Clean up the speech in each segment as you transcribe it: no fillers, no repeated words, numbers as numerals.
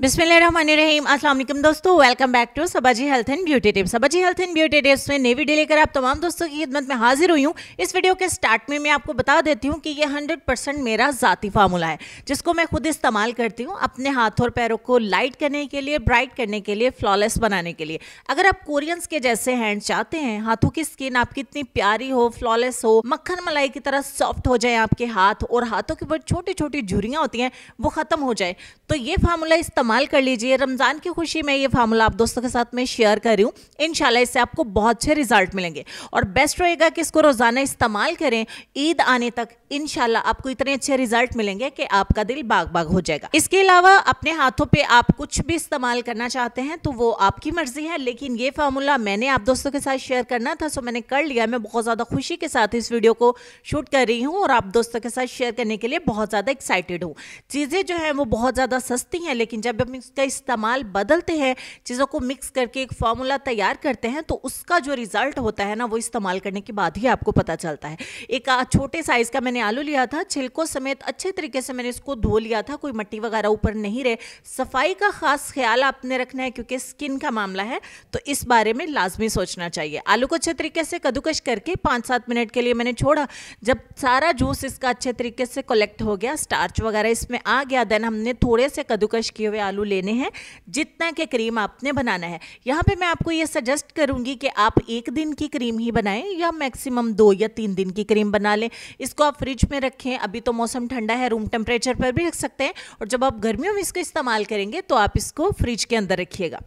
बिस्मिल्लाहिर्रहमानिर्रहीम। अस्सलाम वालेकुम दोस्तों, welcome back to Sabaji health and beauty tips. Sabaji health and beauty tips में नई वीडियो लेकर आप तमाम दोस्तों की खिदमत में हाजिर हुई हूँ। इस वीडियो के स्टार्ट में मैं आपको बता देती हूँ कि ये 100% मेरा ज़ाती फार्मूला है, जिसको मैं खुद इस्तेमाल करती हूँ अपने हाथ और पैरों को लाइट करने के लिए, ब्राइट करने के लिए, फ्लॉलेस बनाने के लिए। अगर आप कोरियंस के जैसे हैंड चाहते हैं, हाथों की स्किन आपकी इतनी प्यारी हो, फ्लॉलेस हो, मक्खन मलाई की तरह सॉफ्ट हो जाए आपके हाथ, और हाथों के ऊपर छोटी छोटी झुर्रियाँ होती हैं वो ख़त्म हो जाए, तो ये फार्मूला इस्तेमाल कर लीजिए। रमज़ान की खुशी में ये फार्मूला आप दोस्तों के साथ में शेयर कर रही हूँ। इंशाल्लाह इससे आपको बहुत अच्छे रिजल्ट मिलेंगे और बेस्ट रहेगा कि इसको रोज़ाना इस्तेमाल करें। ईद आने तक इंशाल्लाह आपको इतने अच्छे रिजल्ट मिलेंगे कि आपका दिल बाग बाग हो जाएगा। इसके अलावा अपने हाथों पे आप कुछ भी इस्तेमाल करना चाहते हैं तो वो आपकी मर्जी है, लेकिन ये फार्मूला मैंने आप दोस्तों के साथ शेयर करना था, सो मैंने कर लिया। मैं बहुत ज़्यादा खुशी के साथ इस वीडियो को शूट कर रही हूँ और आप दोस्तों के साथ शेयर करने के लिए बहुत ज़्यादा एक्साइटेड हूँ। चीज़ें जो हैं वो बहुत ज़्यादा सस्ती हैं, लेकिन जब हम इसका इस्तेमाल बदलते हैं, चीज़ों को मिक्स करके एक फार्मूला तैयार करते हैं, तो उसका जो रिजल्ट होता है ना, वो इस्तेमाल करने के बाद ही आपको पता चलता है। एक छोटे साइज़ का मैंने आलू लिया था, छिलकों समेत अच्छे तरीके से मैंने इसको धो लिया था, कोई मट्टी वगैरह ऊपर नहीं रहे। सफाई का खास ख्याल आपने रखना है क्योंकि स्किन का मामला है, तो इस बारे में लाजमी सोचना चाहिए। आलू को अच्छे तरीके से कद्दूकस करके 5-7 मिनट के लिए मैंने छोड़ा। जब सारा जूस इसका अच्छे तरीके से कलेक्ट हो गया, स्टार्च वगैरह इसमें आ गया, देन हमने थोड़े से कद्दूकस किए हुए आलू लेने हैं, जितना के क्रीम आपने बनाना है। यहाँ पे मैं आपको ये सजेस्ट करूंगी कि आप 1 दिन की क्रीम ही बनाएं या मैक्सिमम 2 या 3 दिन की क्रीम बना लें। इसको आप फ्रिज में रखें, अभी तो मौसम ठंडा है, रूम टेम्परेचर पर भी रख सकते हैं, और जब आप गर्मियों में इसको इस्तेमाल करेंगे तो आप इसको फ्रिज के अंदर रखिएगा।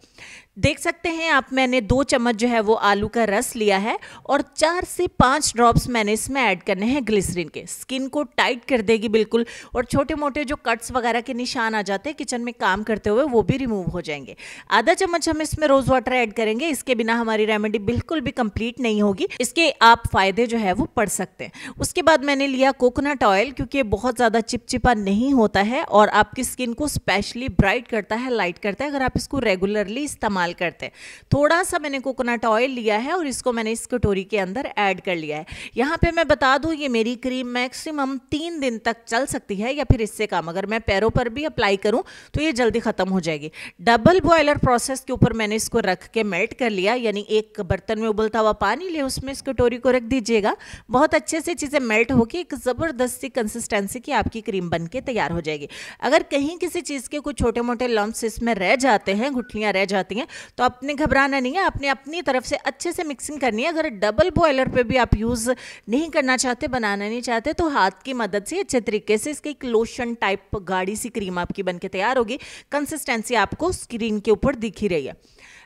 देख सकते हैं आप, मैंने 2 चम्मच जो है वो आलू का रस लिया है और 4 से 5 ड्रॉप्स मैंने इसमें ऐड करने हैं ग्लिसरीन के। स्किन को टाइट कर देगी बिल्कुल, और छोटे मोटे जो कट्स वगैरह के निशान आ जाते हैं किचन में काम करते हुए, वो भी रिमूव हो जाएंगे। आधा चम्मच हम इसमें रोज वाटर ऐड करेंगे, इसके बिना हमारी रेमेडी बिल्कुल भी कंप्लीट नहीं होगी। इसके आप फायदे जो है वो पढ़ सकते हैं। उसके बाद मैंने लिया कोकोनट ऑयल, क्योंकि बहुत ज़्यादा चिपचिपा नहीं होता है और आपकी स्किन को स्पेशली ब्राइट करता है, लाइट करता है, अगर आप इसको रेगुलरली इस्तेमाल करते हैं। थोड़ा सा मैंने कोकोनट ऑयल लिया है और इसको मैंने इस कटोरी के अंदर ऐड कर लिया है। यहाँ पे मैं बता दूं, ये मेरी क्रीम मैक्सिमम 3 दिन तक चल सकती है या फिर इससे कम। अगर मैं पैरों पर भी अप्लाई करूं तो ये जल्दी खत्म हो जाएगी। डबल बॉयलर प्रोसेस के ऊपर मैंने इसको रख के मेल्ट कर लिया, यानी एक बर्तन में उबलता हुआ पानी ले, उसमें इस कटोरी को रख दीजिएगा। बहुत अच्छे से चीज़ें मेल्ट होकर एक ज़बरदस्त सी कंसिस्टेंसी की आपकी क्रीम बन के तैयार हो जाएगी। अगर कहीं किसी चीज़ के कुछ छोटे मोटे लम्प्स इसमें रह जाते हैं, गुठलियाँ रह जाती हैं, तो आपने घबराना नहीं है, आपने अपनी तरफ से अच्छे से मिक्सिंग करनी है। अगर डबल बॉयलर पे भी आप यूज़ नहीं करना चाहते, बनाना नहीं चाहते, तो हाथ की मदद से अच्छे तरीके से इसकी एक लोशन टाइप गाढ़ी सी क्रीम आपकी बन के तैयार होगी। कंसिस्टेंसी आपको स्क्रीन के ऊपर दिख ही रही है।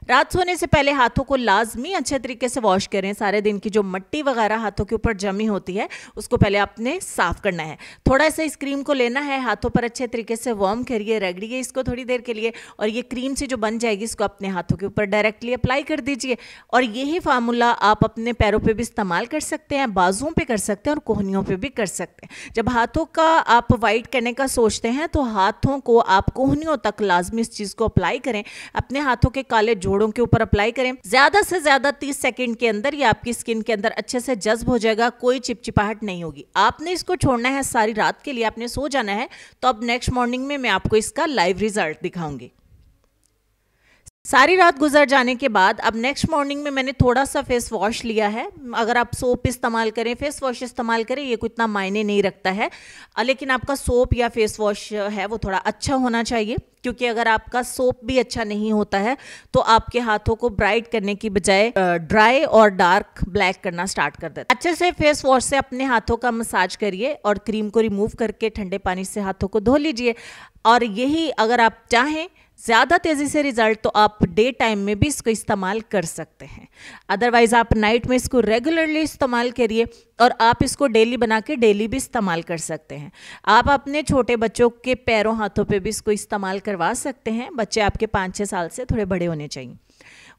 रात सोने से पहले हाथों को लाजमी अच्छे तरीके से वॉश करें। सारे दिन की जो मट्टी वगैरह हाथों के ऊपर जमी होती है, उसको पहले आपने साफ करना है। थोड़ा सा इस क्रीम को लेना है, हाथों पर अच्छे तरीके से वार्म करिए, रगड़िए इसको थोड़ी देर के लिए, और ये क्रीम से जो बन जाएगी इसको अपने हाथों के ऊपर डायरेक्टली अप्लाई कर दीजिए। और यही फार्मूला आप अपने पैरों पे भी इस्तेमाल कर सकते हैं, बाजुओं पे कर सकते हैं और कोहनियों पे भी कर सकते हैं। जब हाथों का आप वाइट करने का सोचते हैं तो हाथों को आप कोहनियों तक लाजमी इस चीज़ को अप्लाई करें। अपने हाथों के काले जोड़ों के ऊपर अप्लाई करें। ज्यादा से ज्यादा 30 सेकंड के अंदर ये आपकी स्किन के अंदर अच्छे से जज्ब हो जाएगा, कोई चिपचिपाहट नहीं होगी। आपने इसको छोड़ना है सारी रात के लिए, आपने सो जाना है, तो अब नेक्स्ट मॉर्निंग में मैं आपको इसका लाइव रिजल्ट दिखाऊंगी। सारी रात गुजर जाने के बाद अब नेक्स्ट मॉर्निंग में मैंने थोड़ा सा फेस वॉश लिया है। अगर आप सोप इस्तेमाल करें, फेस वॉश इस्तेमाल करें, ये कोई इतना मायने नहीं रखता है, लेकिन आपका सोप या फेस वॉश है वो थोड़ा अच्छा होना चाहिए, क्योंकि अगर आपका सोप भी अच्छा नहीं होता है तो आपके हाथों को ब्राइट करने की बजाय ड्राई और डार्क ब्लैक करना स्टार्ट कर देता है। अच्छे से फेस वॉश से अपने हाथों का मसाज करिए और क्रीम को रिमूव करके ठंडे पानी से हाथों को धो लीजिए। और यही अगर आप चाहें ज़्यादा तेज़ी से रिजल्ट, तो आप डे टाइम में भी इसको इस्तेमाल कर सकते हैं। अदरवाइज़ आप नाइट में इसको रेगुलरली इस्तेमाल करिए, और आप इसको डेली बना के डेली भी इस्तेमाल कर सकते हैं। आप अपने छोटे बच्चों के पैरों हाथों पे भी इसको इस्तेमाल करवा सकते हैं। बच्चे आपके 5-6 साल से थोड़े बड़े होने चाहिए।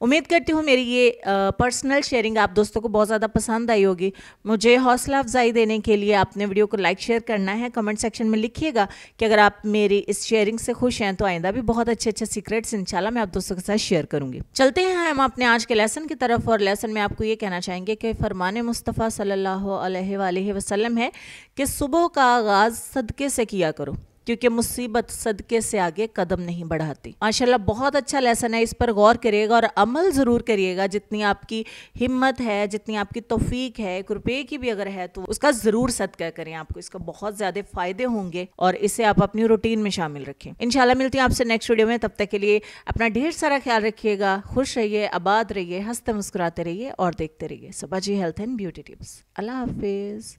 उम्मीद करती हूँ मेरी ये पर्सनल शेयरिंग आप दोस्तों को बहुत ज़्यादा पसंद आई होगी। मुझे हौसला अफजाई देने के लिए आपने वीडियो को लाइक शेयर करना है। कमेंट सेक्शन में लिखिएगा कि अगर आप मेरी इस शेयरिंग से खुश हैं तो आइंदा भी बहुत अच्छे अच्छे सीक्रेट्स इंशाल्लाह मैं आप दोस्तों के साथ शेयर करूँगी। चलते हैं हम अपने आज के लेसन की तरफ, और लेसन में आपको ये कहना चाहेंगे कि फरमान मुस्तफ़ा सल्लल्लाहु अलैहि वसल्लम है कि सुबह का आगाज़ सदक़े से किया करो। क्योंकि मुसीबत सदके से आगे कदम नहीं बढ़ाती। माशाल्लाह बहुत अच्छा लेसन है, इस पर गौर करिएगा और अमल ज़रूर करिएगा। जितनी आपकी हिम्मत है, जितनी आपकी तौफीक है, 1 रुपये की भी अगर है तो उसका ज़रूर सदका करें, आपको इसका बहुत ज़्यादा फ़ायदे होंगे और इसे आप अपनी रूटीन में शामिल रखें। इंशाल्लाह मिलती हूँ आपसे नेक्स्ट वीडियो में, तब तक के लिए अपना ढेर सारा ख्याल रखिएगा, खुश रहिए, आबाद रहिए, हंसते मुस्कुराते रहिए और देखते रहिए Subhaji health and beauty tips. अल्लाह हाफिज़।